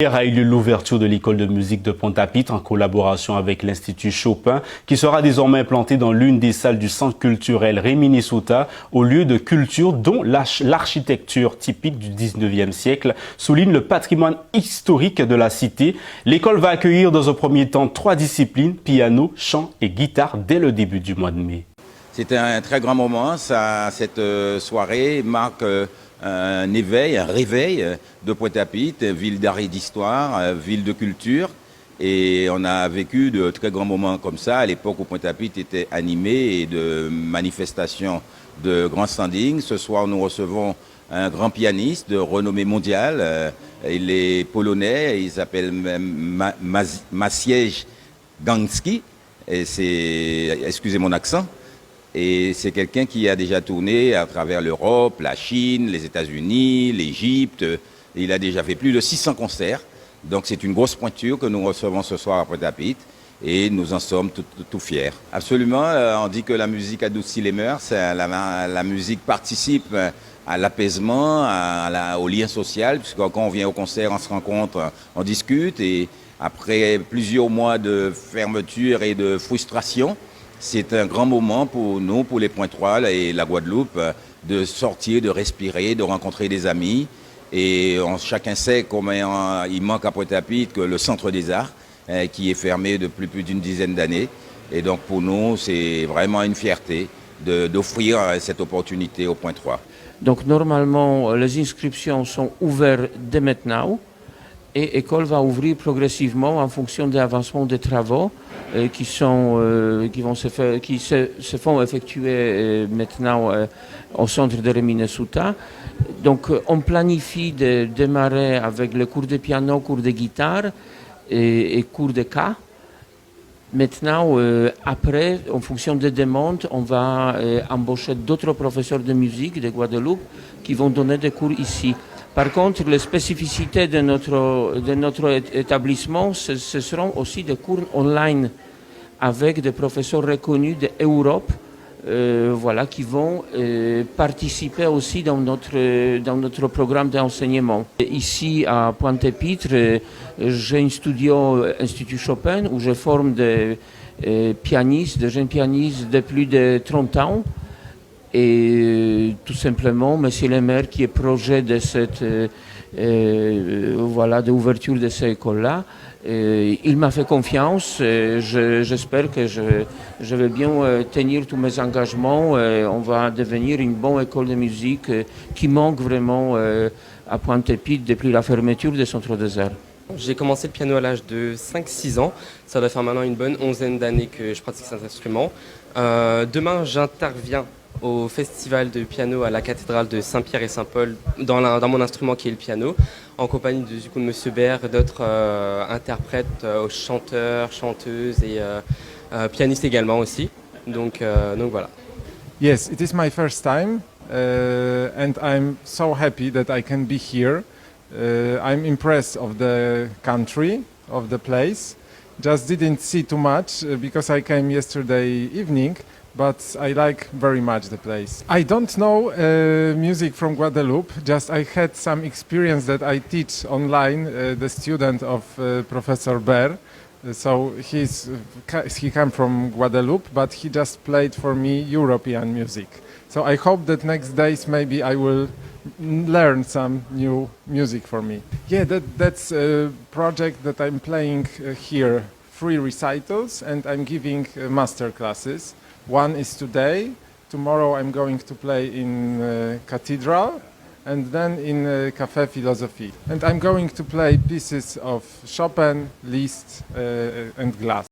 Hier a eu lieu l'ouverture de l'école de musique de Pointe-à-Pitre en collaboration avec l'Institut Chopin qui sera désormais implanté dans l'une des salles du centre culturel Rimini-Suta au lieu de culture dont l'architecture typique du 19e siècle souligne le patrimoine historique de la cité. L'école va accueillir dans un premier temps 3 disciplines, piano, chant et guitare dès le début du mois de mai. C'était un très grand moment. Cette soirée marque un éveil, un réveil de Pointe-à-Pitre, ville d'art et d'histoire, ville de culture. Et on a vécu de très grands moments comme ça à l'époque où Pointe-à-Pitre était animé et de manifestations de grands standings. Ce soir, nous recevons un grand pianiste de renommée mondiale. Il est polonais, il s'appelle Maciej Gąski. Et c'est, excusez mon accent. Et c'est quelqu'un qui a déjà tourné à travers l'Europe, la Chine, les États-Unis, l'Égypte. Il a déjà fait plus de 600 concerts. Donc c'est une grosse pointure que nous recevons ce soir à Pointe-à-Pitre et nous en sommes tout fiers. Absolument, on dit que la musique adoucit les mœurs. La musique participe à l'apaisement, au lien social, puisque quand on vient au concert, on se rencontre, on discute. Et après plusieurs mois de fermeture et de frustration, c'est un grand moment pour nous, pour les Pointois et la Guadeloupe, de sortir, de respirer, de rencontrer des amis. Et chacun sait combien il manque à Pointe-à-Pitre que le Centre des Arts, qui est fermé depuis plus d'une dizaine d'années. Et donc pour nous, c'est vraiment une fierté d'offrir cette opportunité aux Pointois. Donc normalement, les inscriptions sont ouvertes dès maintenant. Et l'école va ouvrir progressivement en fonction de l'avancement des travaux qui se font effectuer maintenant au centre de Rimini-Suta. Donc on planifie de démarrer avec les cours de piano, cours de guitare et cours de chant. Maintenant, après, en fonction des demandes, on va embaucher d'autres professeurs de musique de Guadeloupe qui vont donner des cours ici. Par contre, les spécificités de notre établissement, ce seront aussi des cours online avec des professeurs reconnus d'Europe qui vont participer aussi dans notre programme d'enseignement. Ici, à Pointe-à-Pitre, j'ai un studio Institut Chopin où je forme des pianistes, des jeunes pianistes de plus de 30 ans. Et tout simplement, Monsieur le maire qui est projet de cette d'ouverture de cette école-là, il m'a fait confiance. J'espère que je vais bien tenir tous mes engagements. On va devenir une bonne école de musique qui manque vraiment à Pointe-à-Pitre depuis la fermeture des centres des arts. J'ai commencé le piano à l'âge de 5-6 ans. Ça doit faire maintenant une bonne 11aine d'années que je pratique cet instrument. Demain, j'interviens au festival de piano à la cathédrale de Saint-Pierre et Saint-Paul dans mon instrument qui est le piano, en compagnie de Monsieur Baer, d'autres interprètes, chanteurs, chanteuses et pianistes également aussi. Donc voilà. Yes, it is my first time and I'm so happy that I can be here. I'm impressed of the country, of the place. Just didn't see too much because I came yesterday evening. But I like very much the place. I don't know music from Guadeloupe, just I had some experience that I teach online, the student of Professor Baer. So he came from Guadeloupe, but he just played for me European music. So I hope that next days maybe I will learn some new music for me. Yeah, that's a project that I'm playing here, 3 recitals, and I'm giving master classes. One is today, tomorrow I'm going to play in Cathedral and then in Café Philosophie. And I'm going to play pieces of Chopin, Liszt and Glas.